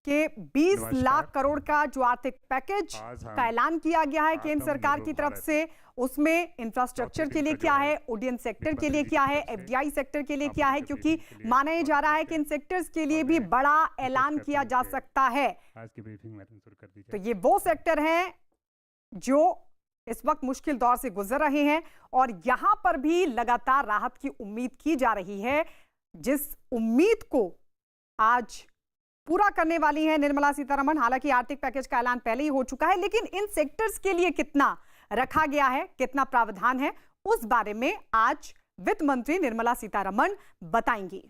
कि 20 लाख करोड़ का जो आर्थिक पैकेज का ऐलान किया गया है केंद्र सरकार की तरफ से, उसमें इंफ्रास्ट्रक्चर के लिए क्या है, ऑडियंस सेक्टर के लिए क्या है, एफडीआई सेक्टर के लिए क्या है, क्योंकि माना यह जा रहा है कि इन सेक्टर्स के लिए भी बड़ा ऐलान किया जा सकता है। तो ये वो सेक्टर हैं जो इस वक्त मुश्किल दौर से गुजर रहे हैं और यहां पर भी लगातार राहत की उम्मीद की जा रही है, जिस उम्मीद को आज पूरा करने वाली है निर्मला सीतारमण। हालांकि आर्थिक पैकेज का ऐलान पहले ही हो चुका है, लेकिन इन सेक्टर्स के लिए कितना रखा गया है, कितना प्रावधान है, उस बारे में आज वित्त मंत्री निर्मला सीतारमण बताएंगी।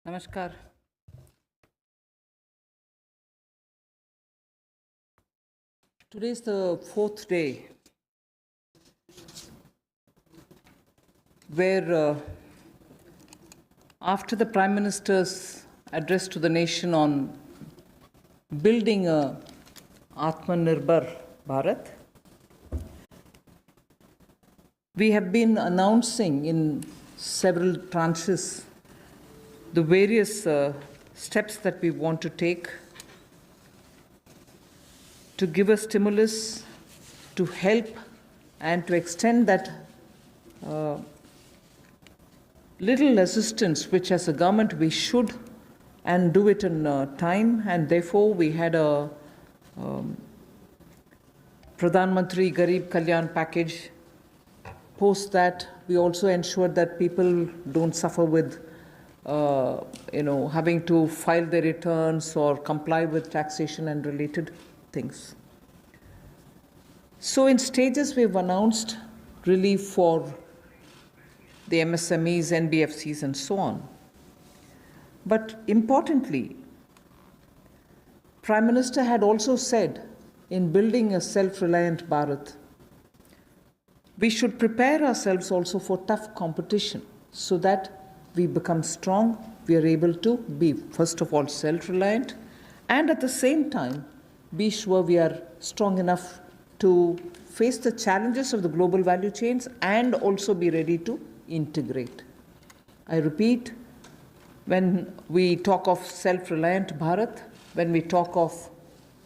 नमस्कार। Today is the 4th day where after the Prime Minister's address to the nation on building a Atmanirbhar Bharat, we have been announcing in several tranches the various steps that we want to take to give a stimulus, to help and to extend that little assistance which as a government we should and do it in time, and therefore we had a Pradhan Mantri Garib Kalyan package. Post that we also ensured that people don't suffer with having to file their returns or comply with taxation and related things. So in stages we've announced relief for the MSMEs, NBFCs and so on. But importantly, Prime Minister had also said in building a self-reliant Bharat, we should prepare ourselves also for tough competition so that we become strong, we are able to be, first of all, self-reliant, and at the same time, be sure we are strong enough to face the challenges of the global value chains and also be ready to integrate. I repeat, when we talk of self-reliant Bharat, when we talk of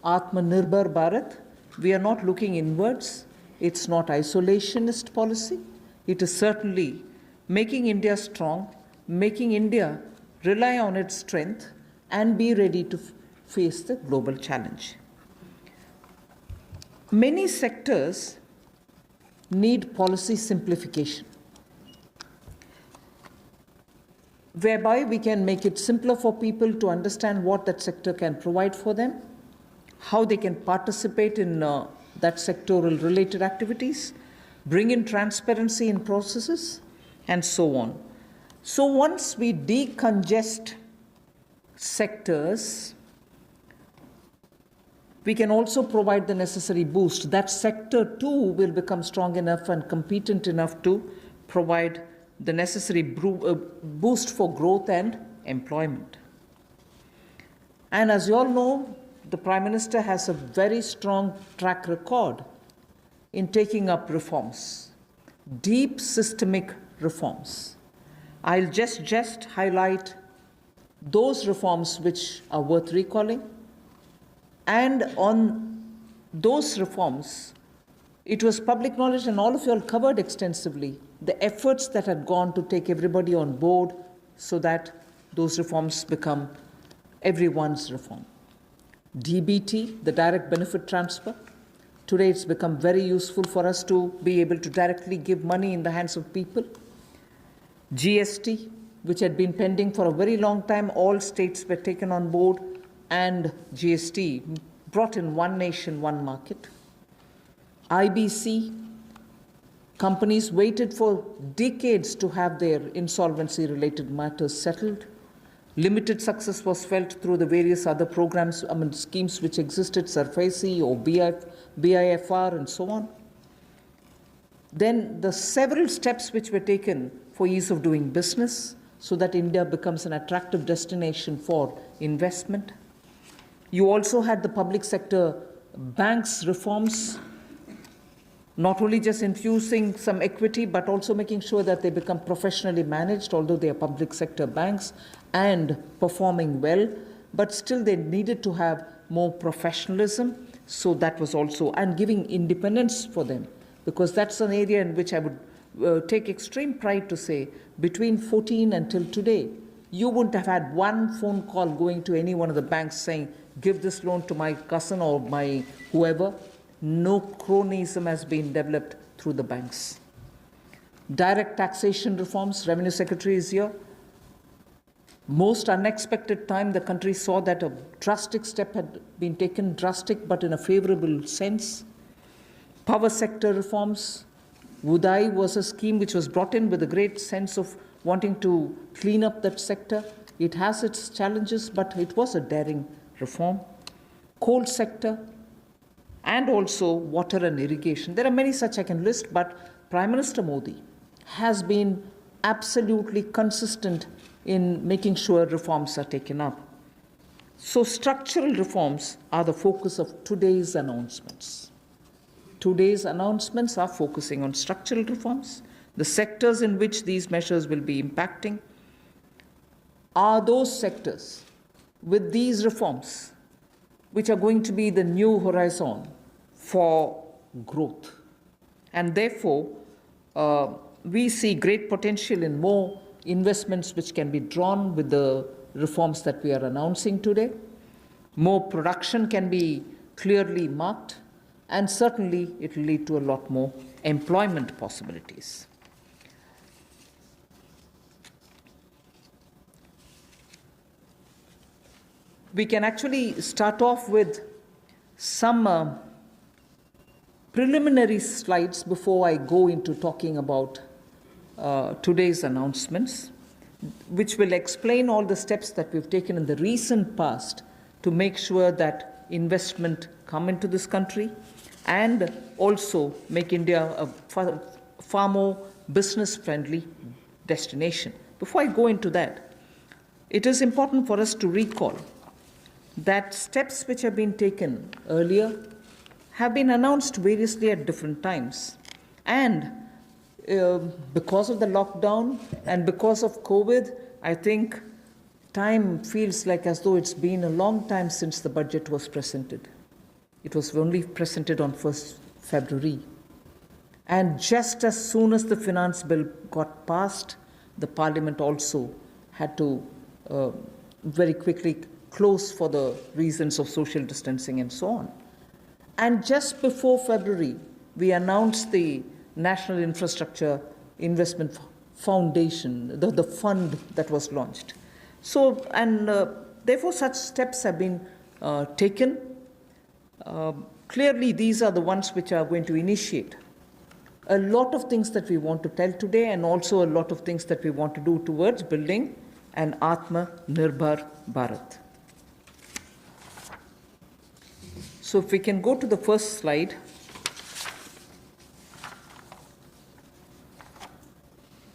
Atmanirbhar Bharat, we are not looking inwards. It's not isolationist policy. It is certainly making India strong, making India rely on its strength and be ready to face the global challenge. Many sectors need policy simplification, whereby we can make it simpler for people to understand what that sector can provide for them, how they can participate in that sectoral related activities, bring in transparency in processes, and so on. So once we decongest sectors, we can also provide the necessary boost. That sector too will become strong enough and competent enough to provide the necessary boost for growth and employment. And as you all know, the Prime Minister has a very strong track record in taking up reforms, deep systemic reforms. I'll just highlight those reforms which are worth recalling. And on those reforms, it was public knowledge, and all of you all covered extensively the efforts that had gone to take everybody on board so that those reforms become everyone's reform. DBT, the direct benefit transfer. Today it's become very useful for us to be able to directly give money in the hands of people. GST, which had been pending for a very long time, all states were taken on board, and GST brought in one nation, one market. IBC, companies waited for decades to have their insolvency-related matters settled. Limited success was felt through the various other programs, schemes which existed, SARFAESI or BIFR and so on. Then the several steps which were taken for ease of doing business so that India becomes an attractive destination for investment. You also had the public sector banks reforms not only just infusing some equity, but also making sure that they become professionally managed, although they are public sector banks, and performing well, but still they needed to have more professionalism. So that was also, and giving independence for them, because that's an area in which I would take extreme pride to say, between 2014 until today, you wouldn't have had one phone call going to any one of the banks saying, give this loan to my cousin or my whoever. No cronyism has been developed through the banks. Direct taxation reforms, Revenue Secretary is here. Most unexpected time, the country saw that a drastic step had been taken, drastic but in a favorable sense. Power sector reforms. Udai was a scheme which was brought in with a great sense of wanting to clean up that sector. It has its challenges, but it was a daring reform. Coal sector, and also water and irrigation. There are many such I can list, but Prime Minister Modi has been absolutely consistent in making sure reforms are taken up. So structural reforms are the focus of today's announcements. Today's announcements are focusing on structural reforms. The sectors in which these measures will be impacting are those sectors with these reforms which are going to be the new horizon for growth. And therefore, we see great potential in more investments which can be drawn with the reforms that we are announcing today. More production can be clearly marked, and certainly it will lead to a lot more employment possibilities. We can actually start off with some preliminary slides before I go into talking about today's announcements, which will explain all the steps that we've taken in the recent past to make sure that investment come into this country and also make India a far more business-friendly destination. Before I go into that, it is important for us to recall that steps which have been taken earlier have been announced variously at different times. And because of the lockdown and because of COVID, I think time feels like as though it's been a long time since the budget was presented. It was only presented on 1st February. And just as soon as the finance bill got passed, the Parliament also had to very quickly close for the reasons of social distancing and so on. And just before February, we announced the National Infrastructure Investment Foundation, the fund that was launched. So, and therefore such steps have been taken. Clearly, these are the ones which are going to initiate a lot of things that we want to tell today, and also a lot of things that we want to do towards building an Atmanirbhar Bharat. So if we can go to the first slide.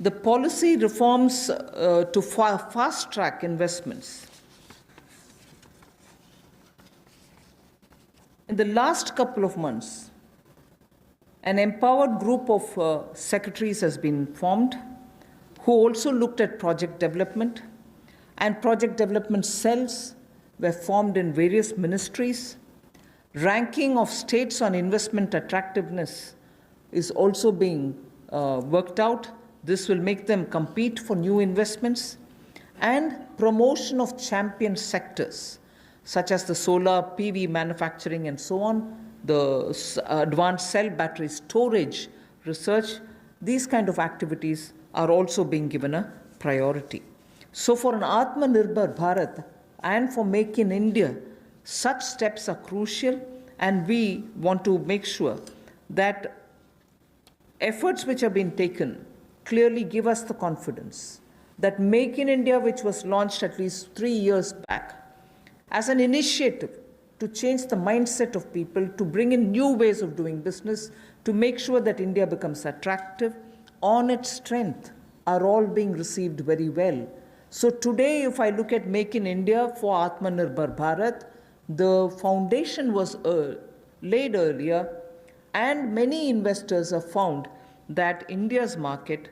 The policy reforms to fast-track investments. In the last couple of months, an empowered group of secretaries has been formed who also looked at project development, and project development cells were formed in various ministries. Ranking of states on investment attractiveness is also being worked out. This will make them compete for new investments, and promotion of champion sectors such as the solar PV manufacturing and so on, the advanced cell battery storage research. These kind of activities are also being given a priority. So for an Atmanirbhar Bharat and for Make in India, such steps are crucial, and we want to make sure that efforts which have been taken clearly give us the confidence that Make in India, which was launched at least 3 years back, as an initiative to change the mindset of people, to bring in new ways of doing business, to make sure that India becomes attractive on its strength, are all being received very well. So today, if I look at Make in India for Atmanirbhar Bharat, the foundation was laid earlier, And many investors have found that India's market,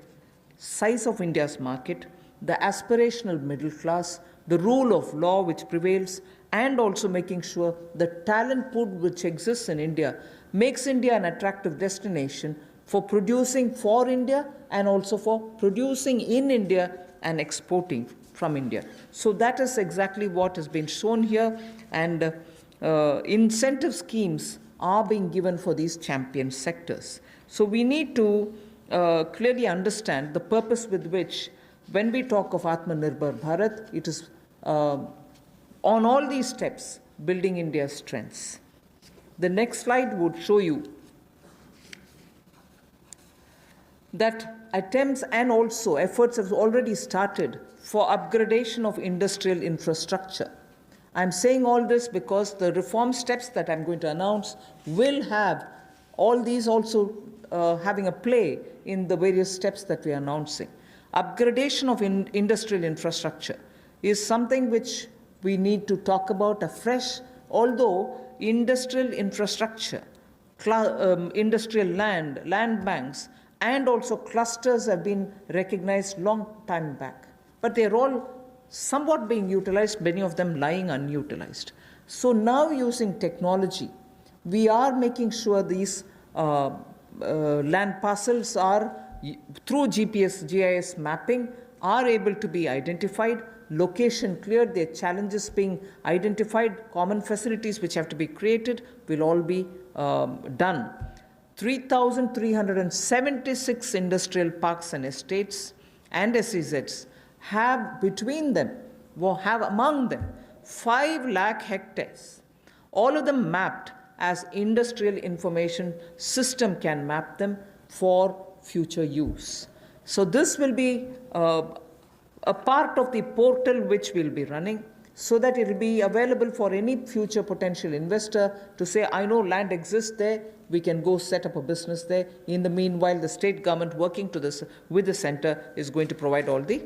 size of India's market, the aspirational middle class, the rule of law which prevails, and also making sure the talent pool which exists in India makes India an attractive destination for producing for India and also for producing in India and exporting from India. So that is exactly what has been shown here, and incentive schemes are being given for these champion sectors. So we need to clearly understand the purpose with which, when we talk of Atmanirbhar Bharat, it is on all these steps building India's strengths. The next slide would show you that attempts and also efforts have already started for upgradation of industrial infrastructure. I'm saying all this because the reform steps that I'm going to announce will have all these also having a play in the various steps that we are announcing. Upgradation of industrial infrastructure is something which we need to talk about afresh, although industrial infrastructure, industrial land banks, and also clusters have been recognized long time back. But they're all somewhat being utilized, many of them lying unutilized. So now, using technology, we are making sure these land parcels are, through GPS, GIS mapping, are able to be identified, location cleared, their challenges being identified, common facilities which have to be created will all be done. 3,376 industrial parks and estates and SEZs have between them, have among them 5 lakh hectares, all of them mapped as industrial information system can map them for future use. So this will be a part of the portal which we'll be running, so that it will be available for any future potential investor to say, I know land exists there, we can go set up a business there. In the meanwhile, the state government working with the center is going to provide all the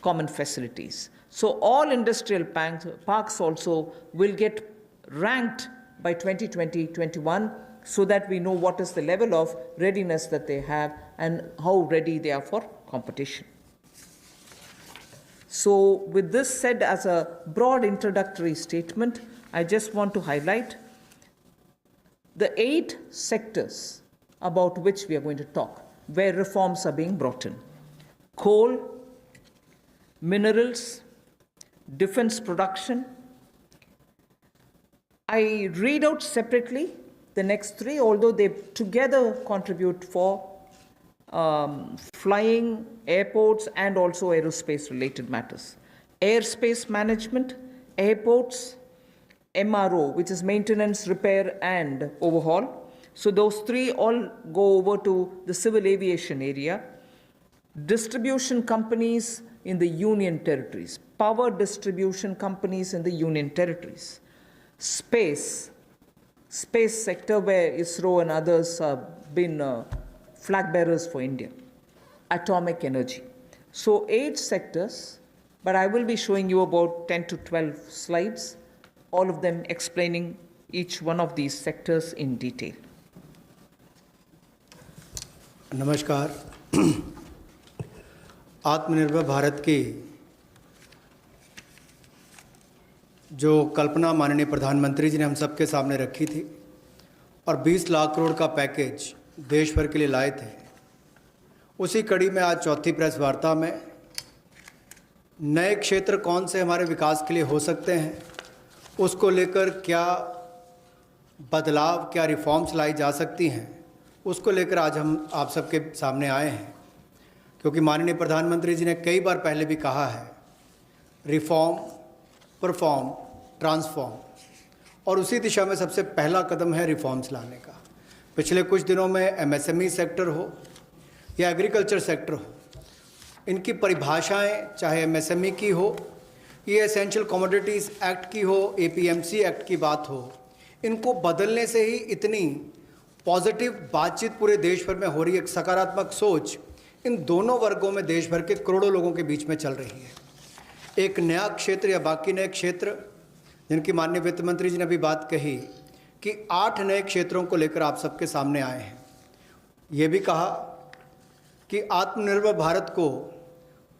common facilities. So all industrial parks also will get ranked by 2020-21, so that we know what is the level of readiness that they have and how ready they are for competition. So with this said as a broad introductory statement, I just want to highlight the 8 sectors about which we are going to talk, where reforms are being brought in: coal, minerals, defense production. I read out separately the next 3, although they together contribute for flying, airports, and also aerospace related matters. Airspace management, airports, MRO, which is maintenance, repair, and overhaul. So those 3 all go over to the civil aviation area. Distribution companies in the union territories, power distribution companies in the union territories. Space sector, where ISRO and others have been flag bearers for India. Atomic energy. So 8 sectors, but I will be showing you about 10 to 12 slides, all of them explaining each one of these sectors in detail. नमस्कार। आत्मनिर्भर भारत की जो कल्पना माननीय प्रधानमंत्री जी ने हम सबके सामने रखी थी और 20 लाख करोड़ का पैकेज देश भर के लिए लाए थे, उसी कड़ी में आज चौथी प्रेस वार्ता में नए क्षेत्र कौन से हमारे विकास के लिए हो सकते हैं, उसको लेकर क्या बदलाव, क्या रिफॉर्म्स लाई जा सकती हैं, उसको लेकर आज हम आप सबके सामने आए हैं। क्योंकि माननीय प्रधानमंत्री जी ने कई बार पहले भी कहा है, रिफॉर्म, परफॉर्म, ट्रांसफॉर्म, और उसी दिशा में सबसे पहला कदम है रिफॉर्म्स लाने का। पिछले कुछ दिनों में एमएसएमई सेक्टर हो या एग्रीकल्चर सेक्टर हो, इनकी परिभाषाएं चाहे एमएसएमई की हो, ये एसेंशियल कमोडिटीज़ एक्ट की हो, एपीएमसी एक्ट की बात हो, इनको बदलने से ही इतनी पॉजिटिव बातचीत पूरे देश भर में हो रही है। एक सकारात्मक सोच इन दोनों वर्गों में देश भर के करोड़ों लोगों के बीच में चल रही है। एक नया क्षेत्र या बाकी नए क्षेत्र जिनकी माननीय वित्त मंत्री जी ने अभी बात कही कि 8 नए क्षेत्रों को लेकर आप सबके सामने आए हैं। ये भी कहा कि आत्मनिर्भर भारत को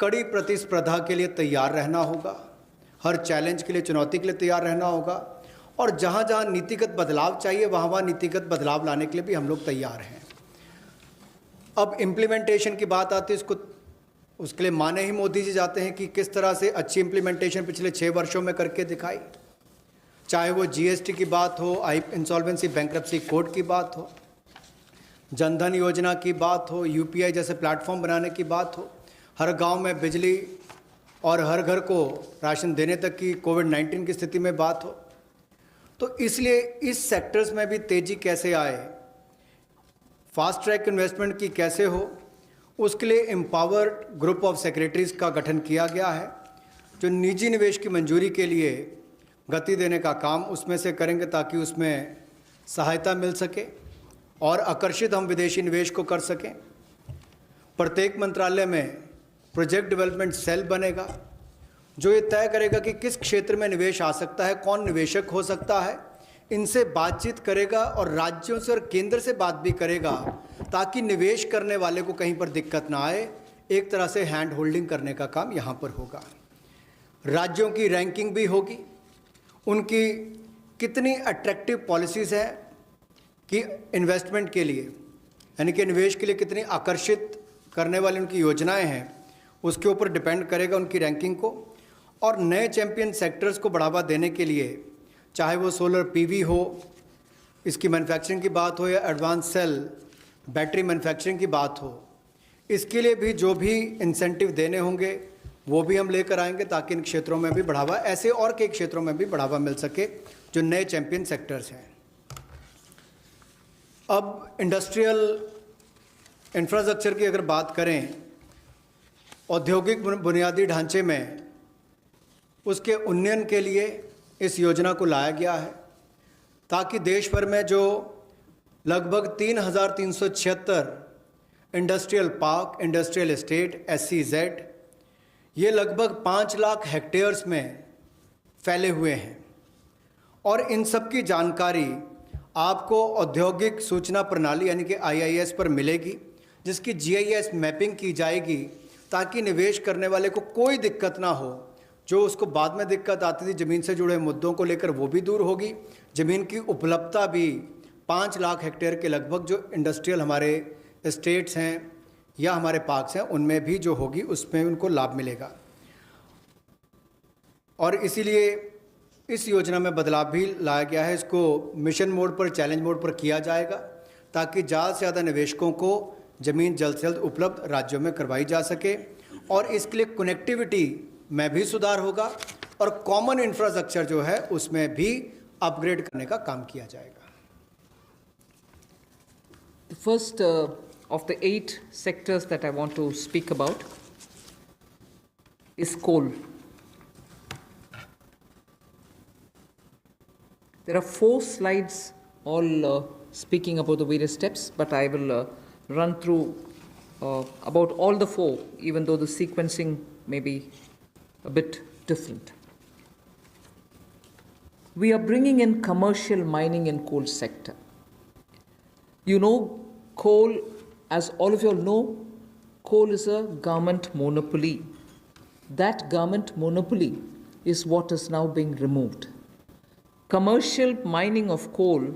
कड़ी प्रतिस्पर्धा के लिए तैयार रहना होगा, हर चैलेंज के लिए, चुनौती के लिए तैयार रहना होगा, और जहाँ जहाँ नीतिगत बदलाव चाहिए वहाँ वहाँ नीतिगत बदलाव लाने के लिए भी हम लोग तैयार हैं। अब इम्प्लीमेंटेशन की बात आती है, उसके लिए माने ही मोदी जी जाते हैं कि किस तरह से अच्छी इम्प्लीमेंटेशन पिछले 6 वर्षों में करके दिखाई, चाहे वो जीएसटी की बात हो, इंसॉल्वेंसी बैंक्रप्सी कोड की बात हो, जनधन योजना की बात हो, यूपीआई जैसे प्लेटफॉर्म बनाने की बात हो, हर गांव में बिजली और हर घर को राशन देने तक की कोविड-19 की स्थिति में बात हो। तो इसलिए इस सेक्टर्स में भी तेज़ी कैसे आए, फास्ट ट्रैक इन्वेस्टमेंट की कैसे हो, उसके लिए एम्पावर्ड ग्रुप ऑफ सेक्रेटरीज़ का गठन किया गया है, जो निजी निवेश की मंजूरी के लिए गति देने का काम उसमें से करेंगे ताकि उसमें सहायता मिल सके और आकर्षित हम विदेशी निवेश को कर सकें। प्रत्येक मंत्रालय में प्रोजेक्ट डेवलपमेंट सेल बनेगा जो ये तय करेगा कि किस क्षेत्र में निवेश आ सकता है, कौन निवेशक हो सकता है, इनसे बातचीत करेगा और राज्यों से और केंद्र से बात भी करेगा ताकि निवेश करने वाले को कहीं पर दिक्कत ना आए। एक तरह से हैंड होल्डिंग करने का काम यहाँ पर होगा। राज्यों की रैंकिंग भी होगी, उनकी कितनी अट्रैक्टिव पॉलिसीज़ हैं कि इन्वेस्टमेंट के लिए, यानी कि निवेश के लिए कितनी आकर्षित करने वाली उनकी योजनाएं हैं, उसके ऊपर डिपेंड करेगा उनकी रैंकिंग को। और नए चैंपियन सेक्टर्स को बढ़ावा देने के लिए, चाहे वो सोलर पीवी हो, इसकी मैन्युफैक्चरिंग की बात हो, या एडवांस सेल बैटरी मैन्युफैक्चरिंग की बात हो, इसके लिए भी जो भी इंसेंटिव देने होंगे वो भी हम लेकर आएंगे ताकि इन क्षेत्रों में भी बढ़ावा, ऐसे और कई क्षेत्रों में भी बढ़ावा मिल सके जो नए चैंपियन सेक्टर्स हैं। अब इंडस्ट्रियल इंफ्रास्ट्रक्चर की अगर बात करें, औद्योगिक बुनियादी ढांचे में उसके उन्नयन के लिए इस योजना को लाया गया है ताकि देश भर में जो लगभग 3,376 industrial park, industrial estate, SEZ, ये लगभग 5 लाख हेक्टेयर्स में फैले हुए हैं और इन सब की जानकारी आपको औद्योगिक सूचना प्रणाली यानी कि IIS पर मिलेगी, जिसकी GIS मैपिंग की जाएगी ताकि निवेश करने वाले को कोई दिक्कत ना हो। जो उसको बाद में दिक्कत आती थी ज़मीन से जुड़े मुद्दों को लेकर, वो भी दूर होगी। ज़मीन की उपलब्धता भी 5 लाख हेक्टेयर के लगभग जो इंडस्ट्रियल हमारे स्टेट्स हैं या हमारे पार्क्स हैं उनमें भी जो होगी उसमें उनको लाभ मिलेगा। और इसीलिए इस योजना में बदलाव भी लाया गया है। इसको मिशन मोड पर, चैलेंज मोड पर किया जाएगा ताकि ज़्यादा से ज़्यादा निवेशकों को ज़मीन जल्द से जल्द उपलब्ध राज्यों में करवाई जा सके और इसके लिए कनेक्टिविटी में भी सुधार होगा और कॉमन इंफ्रास्ट्रक्चर जो है उसमें भी अपग्रेड करने का काम किया जाएगा। The first of the 8 sectors that I want to speak about is coal. There are 4 slides all speaking about the various steps, but I will run through about all the 4, even though the sequencing may be a bit different. We are bringing in commercial mining in coal sector. You know, coal, as all of you all know, coal is a government monopoly. That government monopoly is what is now being removed. Commercial mining of coal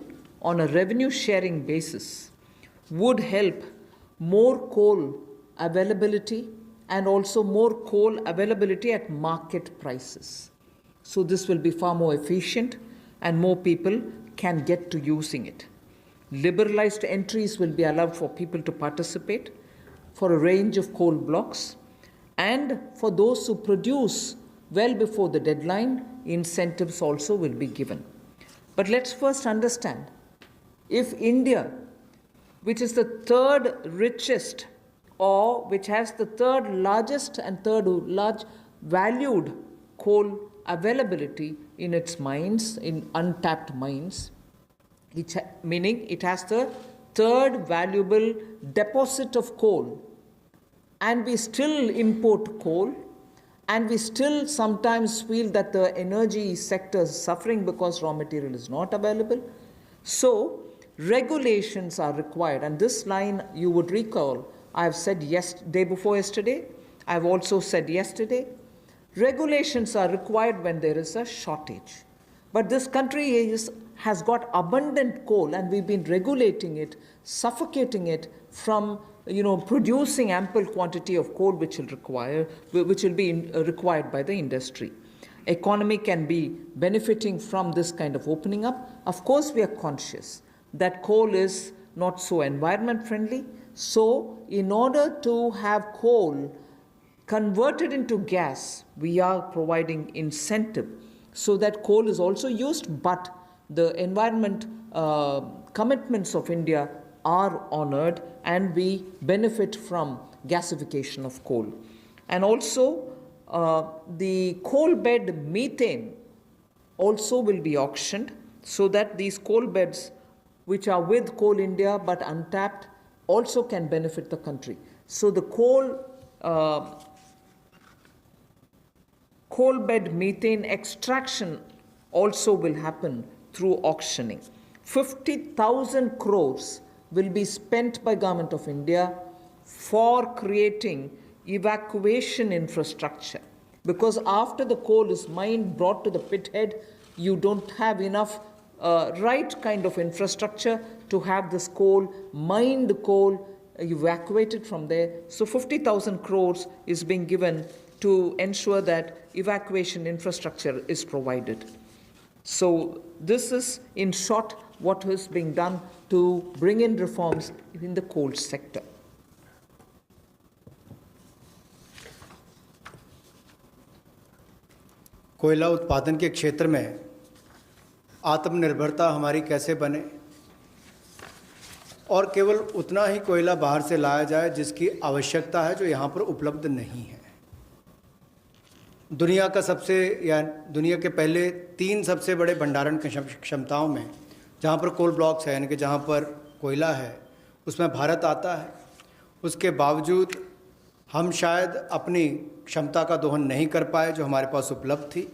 on a revenue sharing basis would help more coal availability and also more coal availability at market prices. So this will be far more efficient and more people can get to using it. Liberalized entries will be allowed for people to participate for a range of coal blocks, and for those who produce well before the deadline, incentives also will be given. But let's first understand, if India, which is the 3rd richest or which has the 3rd largest and 3rd large valued coal availability in its mines, in untapped mines, meaning it has the 3rd valuable deposit of coal, and we still import coal, and we still sometimes feel that the energy sector is suffering because raw material is not available. So regulations are required, and this line you would recall I have said day before yesterday, I have also said yesterday, regulations are required when there is a shortage. But this country has got abundant coal, and we've been regulating it, suffocating it from producing ample quantity of coal which will be required by the industry. Economy can be benefiting from this kind of opening up. Of course, we are conscious that coal is not so environment friendly. So in order to have coal converted into gas, we are providing incentive so that coal is also used, but the environment commitments of India are honored, and we benefit from gasification of coal. And also the coal bed methane also will be auctioned, so that these coal beds which are with Coal India but untapped also can benefit the country. So the coal bed methane extraction also will happen through auctioning. 50,000 crores will be spent by Government of India for creating evacuation infrastructure, because after the coal is mined, brought to the pit head, you don't have enough right kind of infrastructure to have this coal, mined coal, evacuated from there. So 50,000 crores is being given to ensure that evacuation infrastructure is provided. So this is, in short, what is being done to bring in reforms in the coal sector. कोयला उत्पादन के क्षेत्र में आत्मनिर्भरता हमारी कैसे बने, और केवल उतना ही कोयला बाहर से लाया जाए जिसकी आवश्यकता है, जो यहाँ पर उपलब्ध नहीं है। दुनिया के पहले 3 सबसे बड़े भंडारण क्षमताओं में जहाँ पर कोल ब्लॉक्स है, यानी कि जहाँ पर कोयला है, उसमें भारत आता है। उसके बावजूद हम शायद अपनी क्षमता का दोहन नहीं कर पाए जो हमारे पास उपलब्ध थी,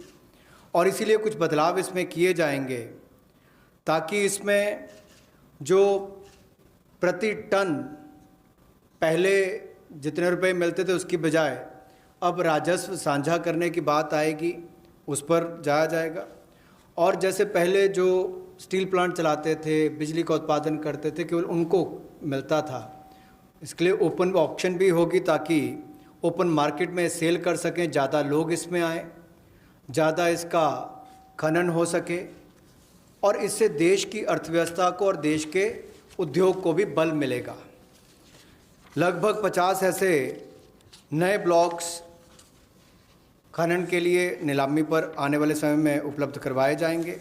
और इसीलिए कुछ बदलाव इसमें किए जाएंगे ताकि इसमें जो प्रति टन पहले जितने रुपए मिलते थे उसकी बजाय अब राजस्व साझा करने की बात आएगी, उस पर जाया जाएगा। और जैसे पहले जो स्टील प्लांट चलाते थे, बिजली का उत्पादन करते थे, केवल उनको मिलता था, इसके लिए ओपन ऑक्शन भी होगी ताकि ओपन मार्केट में सेल कर सकें, ज़्यादा लोग इसमें आए, ज़्यादा इसका खनन हो सके, और इससे देश की अर्थव्यवस्था को और देश के उद्योग को भी बल मिलेगा। लगभग 50 ऐसे नए ब्लॉक्स खनन के लिए नीलामी पर आने वाले समय में उपलब्ध करवाए जाएंगे,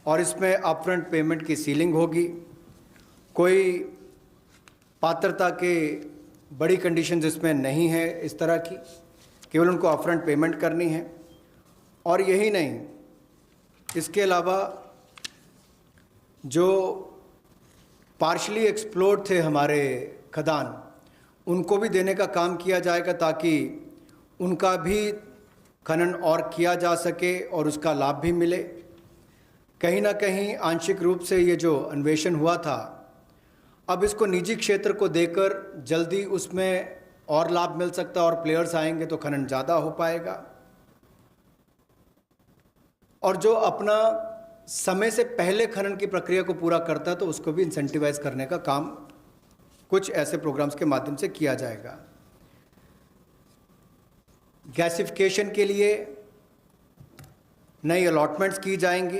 और इसमें अपफ्रंट पेमेंट की सीलिंग होगी। कोई पात्रता के बड़ी कंडीशंस इसमें नहीं है इस तरह की, केवल उनको अपफ्रंट पेमेंट करनी है। और यही नहीं, इसके अलावा जो पार्शली एक्सप्लोर्ड थे हमारे खदान, उनको भी देने का काम किया जाएगा ताकि उनका भी खनन और किया जा सके और उसका लाभ भी मिले। कहीं ना कहीं आंशिक रूप से ये जो अन्वेषण हुआ था, अब इसको निजी क्षेत्र को देकर जल्दी उसमें और लाभ मिल सकता है, और प्लेयर्स आएंगे तो खनन ज़्यादा हो पाएगा। और जो अपना समय से पहले खनन की प्रक्रिया को पूरा करता है तो उसको भी इंसेंटिवाइज करने का काम कुछ ऐसे प्रोग्राम्स के माध्यम से किया जाएगा। गैसिफिकेशन के लिए नई अलॉटमेंट्स की जाएंगी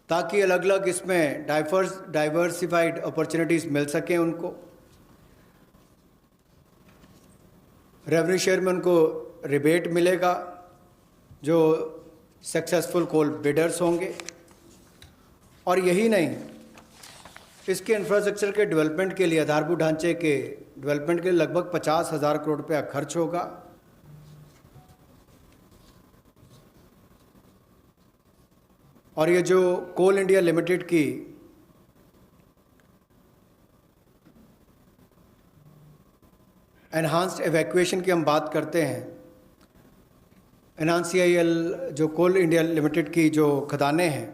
ताकि अलग अलग इसमें डाइवर्सिफाइड अपॉर्चुनिटीज़ मिल सकें उनको। रेवेन्यू शेयर में उनको रिबेट मिलेगा जो सक्सेसफुल कोल बिडर्स होंगे। और यही नहीं, इसके इंफ्रास्ट्रक्चर के डेवलपमेंट के लिए, आधारभूत ढांचे के डेवलपमेंट के लिए लगभग 50,000 करोड़ रुपया खर्च होगा। और ये जो कोल इंडिया लिमिटेड की एनहांस्ड एवैक्यूएशन की हम बात करते हैं, एनहांस CIL जो कोल इंडिया लिमिटेड की जो खदानें हैं,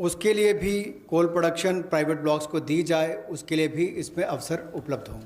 उसके लिए भी कोल प्रोडक्शन प्राइवेट ब्लॉक्स को दी जाए, उसके लिए भी इसमें अवसर उपलब्ध होंगे।